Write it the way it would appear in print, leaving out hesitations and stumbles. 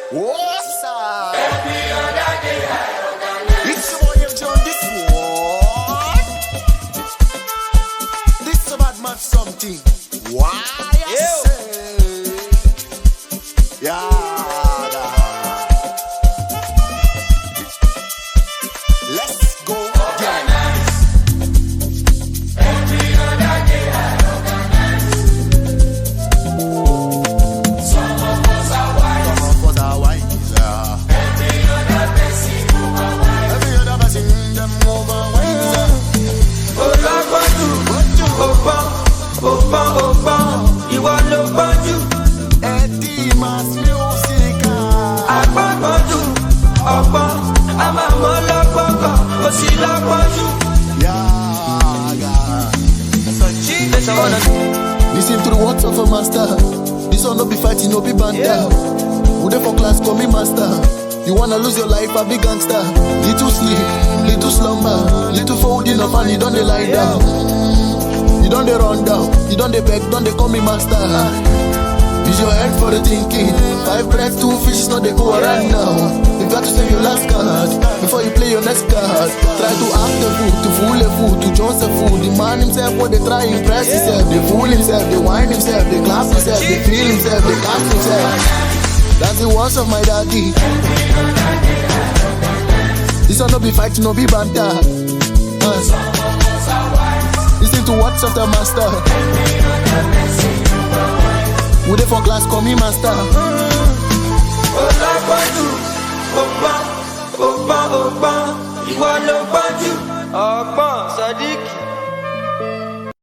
What's up? Every other day I organize. It's your boy John, this one. This is about much something. Why I say? Yeah. Let's go again. Every other day I organize. Some of us are wise. Every other person over wise. Every other person them over wise. Opa, ìwọ ló gbọ́njú. Eddie Mass Music. Agbọ́njú, ọ̀pọ̀, a máa mọ́ lọ́gbọ́ngàn, ó sì lọ́gbọ́njú. Listen to the words of a master. This one no be fighting, no be banter. Who dey for class call me master. You wanna lose your life, a big gangster. Little sleep, little slumber, little folding up and you don't lie down. You don't run down, you don't beg, don't call me master. Use your head for the thinking. 5 breads, 2 fishes, not they go around now. You got to save your last card before you play your next card. Try to act the fool, to fool a fool, to Jones a fool. The man himself, what they try impress himself. They fool himself, they whine himself, they clap himself, they feel himself, they clap himself. That's the words of my daddy. This one no be fighting, no be banter. Listen to what's of the master. Who dey for class call me master. Opa, ìwọ ló gbọ́njú. Ọgbọ́n Sadiq.